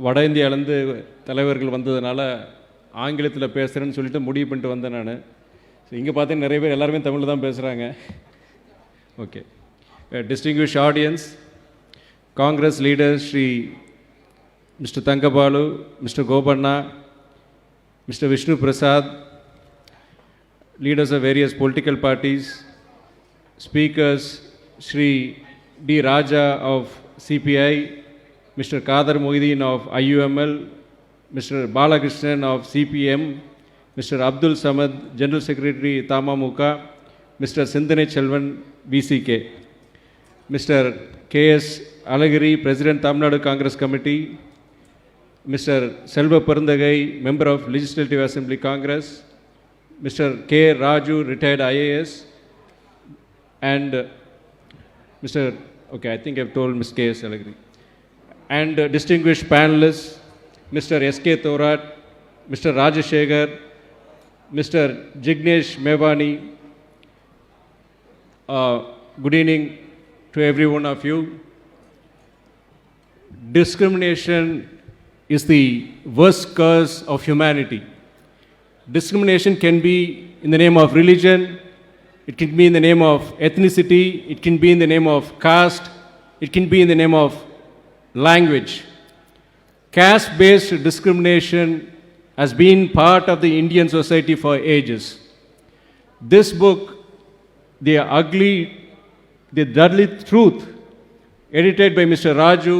வட இந்தியாவிலேருந்து தலைவர்கள் வந்ததுனால ஆங்கிலத்தில் பேசுகிறேன்னு சொல்லிட்டு முடிவு பண்ணிட்டு வந்தேன் நான். ஸோ இங்கே பார்த்தீங்கன்னா நிறைய பேர் எல்லாருமே தமிழில் தான் பேசுகிறாங்க. Okay. Distinguished audience, Congress leaders Shri Mr. Thangabalu, Mr. Gopanna, Mr. Vishnu Prasad, leaders of various political parties, speakers Shri D. Raja of CPI, Mr. Kadar Moideen of IUML, Mr. Balakrishnan of CPM, Mr. Abdul Samad, General Secretary Tamamuka, Mr. Sindhane Chelvan, VCK, Mr. K.S. Alagiri, President Tamil Nadu Congress Committee, Mr. Selva Parandagai, Member of Legislative Assembly Congress, Mr. K. Raju, retired IAS, and Mr. Okay, I think I've told Ms. K.S. Alagiri. And distinguished panelists, Mr. S.K. Thorat, Mr. Rajashekhar, Mr. Jignesh Mevani. Good evening to every one of you. Discrimination is the worst curse of humanity. Discrimination can be in the name of religion, it can be in the name of ethnicity, it can be in the name of caste, it can be in the name of language. Caste-based discrimination has been part of the Indian society for ages. This book, The Dalit Truth, edited by Mr. Raju,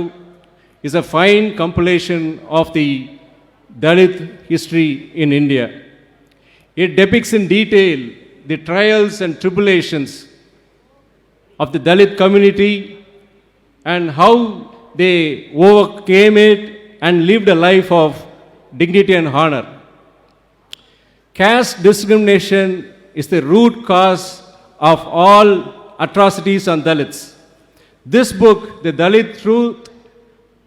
is a fine compilation of the Dalit history in India. It depicts in detail the trials and tribulations of the Dalit community and how they overcame it and lived a life of dignity and honor. Caste discrimination is the root cause of all atrocities on Dalits. This book, The Dalit Truth,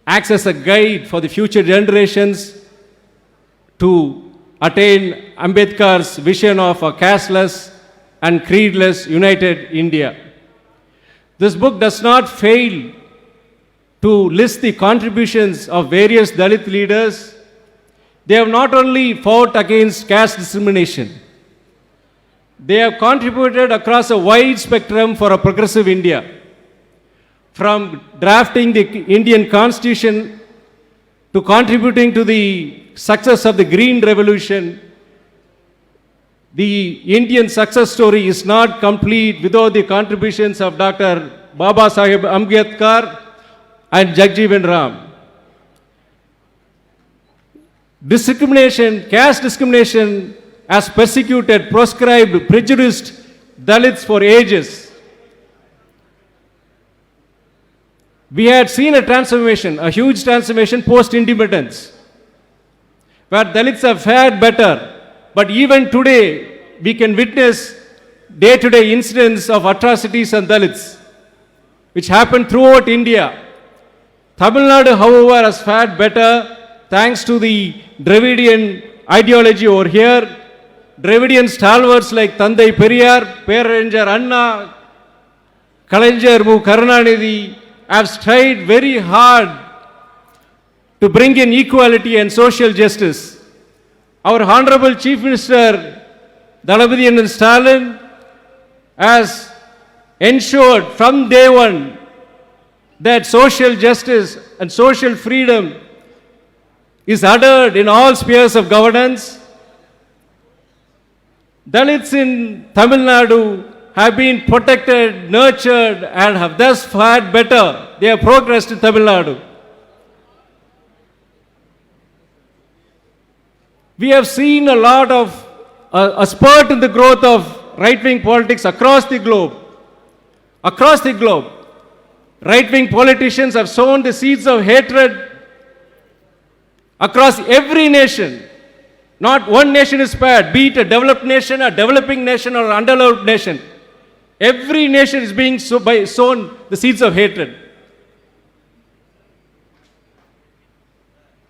acts as a guide for the future generations to attain Ambedkar's vision of a casteless and creedless united India. This book does not fail to list the contributions of various Dalit leaders. They have not only fought against caste discrimination, they have contributed across a wide spectrum for a progressive India. From drafting the Indian Constitution to contributing to the success of the Green Revolution, the Indian success story is not complete without the contributions of Dr. Baba Saheb Ambedkar and Jagjeevan Ram. Discrimination, caste discrimination has persecuted, proscribed, prejudiced Dalits for ages. We had seen a transformation, a huge transformation post-independence, where Dalits have fared better. But even today, we can witness day-to-day incidents of atrocities on Dalits, which happen throughout India. Tamil Nadu, however, has fared better thanks to the Dravidian ideology over here. Dravidian stalwarts like Thandai Periyar, Peranger Anna, Kalaignar Mu Karunanidhi have strived very hard to bring in equality and social justice. Our Honorable Chief Minister Dalapati Anand Stalin has ensured from day one that social justice and social freedom is adhered in all spheres of governance. Dalits in Tamil Nadu have been protected, nurtured, and have thus fared better. They have progressed in Tamil Nadu. We have seen a lot of a spurt in the growth of right-wing politics across the globe. Across the globe, right-wing politicians have sown the seeds of hatred across every nation. Not one nation is spared, be it a developed nation, a developing nation, or an undeveloped nation. Every nation is being sown the seeds of hatred.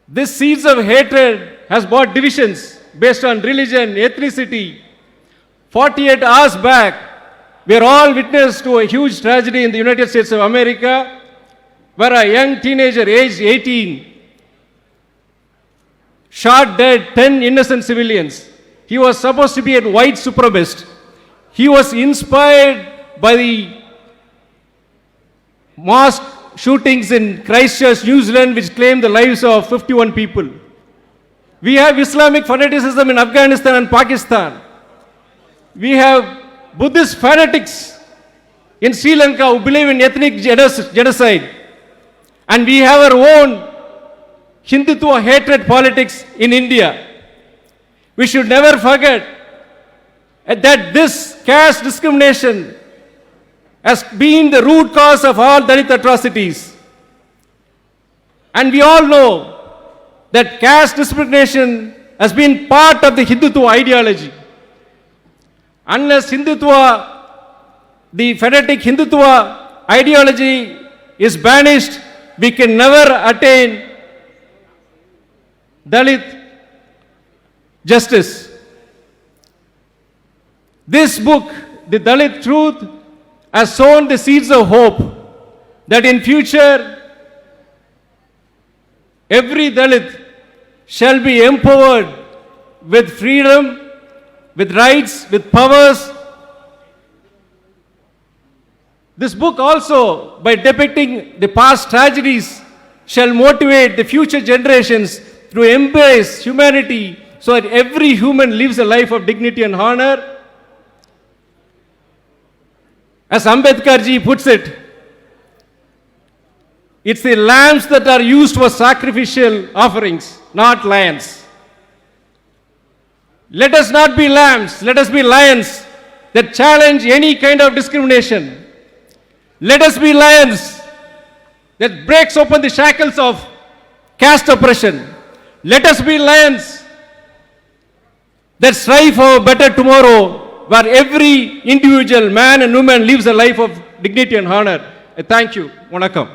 This seeds of hatred has brought divisions based on religion, ethnicity. 48 hours back, we are all witness to a huge tragedy in the United States of America, where a young teenager aged 18 shot dead 10 innocent civilians. He was supposed to be a white supremacist. He was inspired by the mosque shootings in Christchurch, New Zealand, which claimed the lives of 51 people. We have Islamic fanaticism in Afghanistan and Pakistan. We have Buddhist fanatics in Sri Lanka who believe in ethnic genocide. And we have our own Hindutva hatred politics in India. We should never forget that this caste discrimination has been the root cause of all Dalit atrocities. And we all know that caste discrimination has been part of the Hindutva ideology. Unless Hindutva, the fanatic Hindutva ideology is banished, we can never attain Dalit justice. This book, The Dalit Truth, has sown the seeds of hope that in future every Dalit shall be empowered with freedom, with rights, with powers. This book also, by depicting the past tragedies, shall motivate the future generations to embrace humanity so that every human lives a life of dignity and honor. As Ambedkar ji puts it, it's the lambs that are used for sacrificial offerings, not lions. Let us not be lambs, let us be lions that challenge any kind of discrimination. Let us be lions that breaks open the shackles of caste oppression. Let us be lions that strive for a better tomorrow where every individual man and woman lives a life of dignity and honor. Thank you. Vanakkam.